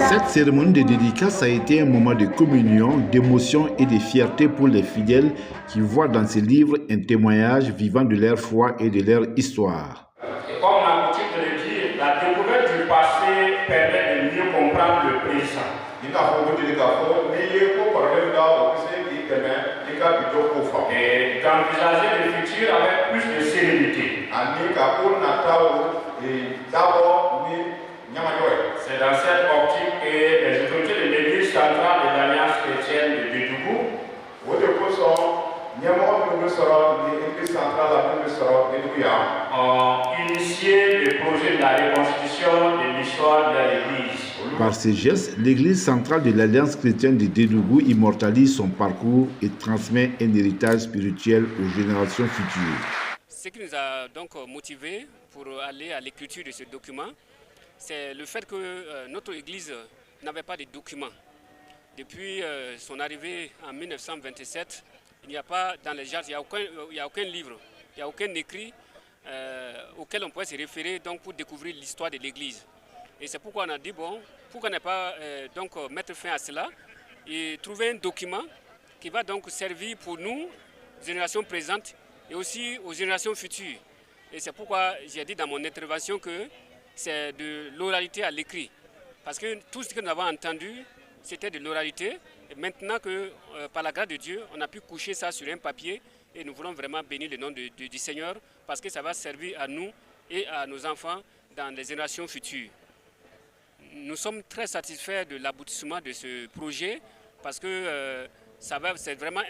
Cette cérémonie de dédicace a été un moment de communion, d'émotion et de fierté pour les fidèles qui voient dans ces livres un témoignage vivant de leur foi et de leur histoire. Et comme on a l'habitude de le dire, la découverte du passé permet de mieux comprendre le présent. Et d'envisager le futur avec plus de sérénité. C'est dans cette optique que les autorités de l'Église centrale de l'Alliance chrétienne de Dédougou ont initié le projet de la reconstitution de l'histoire de l'Église. Par ces gestes, l'Église centrale de l'Alliance chrétienne de Dédougou immortalise son parcours et transmet un héritage spirituel aux générations futures. Ce qui nous a donc motivés pour aller à l'écriture de ce document, c'est le fait que notre Église n'avait pas de documents. Depuis son arrivée en 1927, il n'y a pas dans les genres, il n'y a aucun livre, il n'y a aucun écrit auquel on pourrait se référer donc, pour découvrir l'histoire de l'Église. Et c'est pourquoi on a dit, bon, pourquoi ne pas mettre fin à cela et trouver un document qui va donc servir pour nous, générations présentes, et aussi aux générations futures. Et c'est pourquoi j'ai dit dans mon intervention que c'est de l'oralité à l'écrit. Parce que tout ce que nous avons entendu, c'était de l'oralité. Et maintenant que, par la grâce de Dieu, on a pu coucher ça sur un papier et nous voulons vraiment bénir le nom du Seigneur parce que ça va servir à nous et à nos enfants dans les générations futures. Nous sommes très satisfaits de l'aboutissement de ce projet parce que c'est vraiment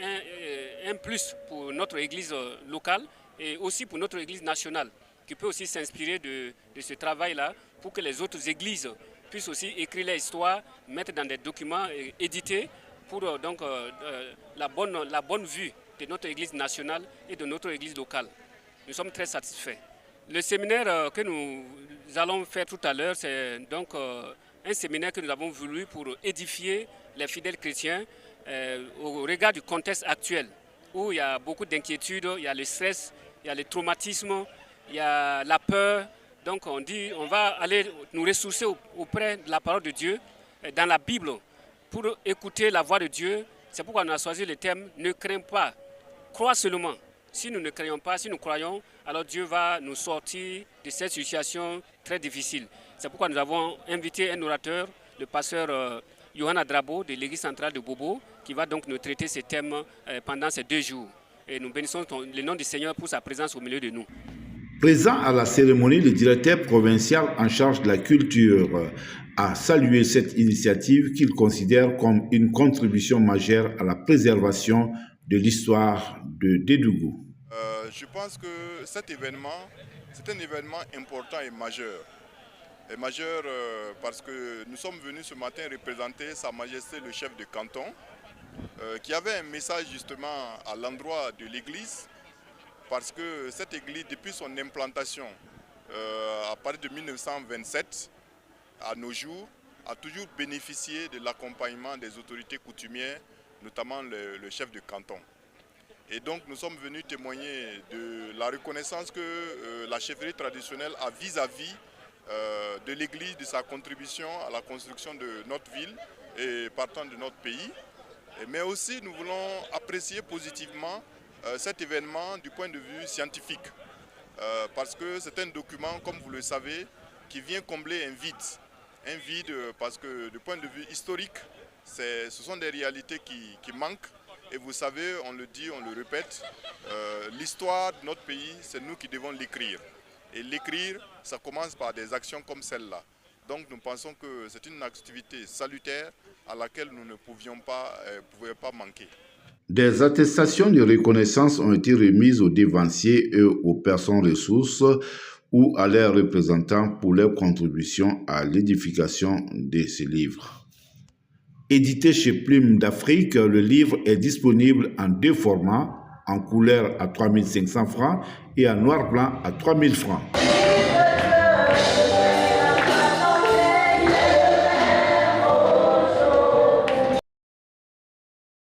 un plus pour notre église locale et aussi pour notre église nationale qui peut aussi s'inspirer de ce travail-là pour que les autres églises puissent aussi écrire leur histoire, mettre dans des documents édités pour la bonne vue de notre église nationale et de notre église locale. Nous sommes très satisfaits. Le séminaire que nous allons faire tout à l'heure, c'est donc un séminaire que nous avons voulu pour édifier les fidèles chrétiens au regard du contexte actuel, où il y a beaucoup d'inquiétudes, il y a le stress, il y a le traumatisme, il y a la peur. Donc on dit on va aller nous ressourcer auprès de la parole de Dieu, dans la Bible, pour écouter la voix de Dieu. C'est pourquoi on a choisi le thème « Ne crains pas, crois seulement ». Si nous ne craignons pas, si nous croyons, alors Dieu va nous sortir de cette situation très difficile. C'est pourquoi nous avons invité un orateur, le pasteur Johanna Drabo de l'église centrale de Bobo, qui va donc nous traiter ces thèmes pendant ces 2 jours. Et nous bénissons le nom du Seigneur pour sa présence au milieu de nous. Présent à la cérémonie, le directeur provincial en charge de la culture a salué cette initiative qu'il considère comme une contribution majeure à la préservation de l'histoire de Dédougou. Je pense que cet événement, c'est un événement important et majeur. Et majeur parce que nous sommes venus ce matin représenter Sa Majesté le chef de canton, qui avait un message justement à l'endroit de l'église, parce que cette église, depuis son implantation, à partir de 1927, à nos jours, a toujours bénéficié de l'accompagnement des autorités coutumières, notamment le chef de canton. Et donc nous sommes venus témoigner de la reconnaissance que la chefferie traditionnelle a vis-à-vis de l'église, de sa contribution à la construction de notre ville et partant de notre pays. Mais aussi nous voulons apprécier positivement cet événement du point de vue scientifique. Parce que c'est un document, comme vous le savez, qui vient combler un vide. Un vide parce que du point de vue historique, ce sont des réalités qui manquent. Et vous savez, on le dit, on le répète, l'histoire de notre pays, c'est nous qui devons l'écrire. Et l'écrire, ça commence par des actions comme celle-là. Donc nous pensons que c'est une activité salutaire à laquelle nous ne pouvions pas manquer. Des attestations de reconnaissance ont été remises aux dévanciers et aux personnes ressources ou à leurs représentants pour leur contribution à l'édification de ces livres. Édité chez Plume d'Afrique, le livre est disponible en 2 formats, en couleur à 3 500 francs et en noir-blanc à 3 000 francs.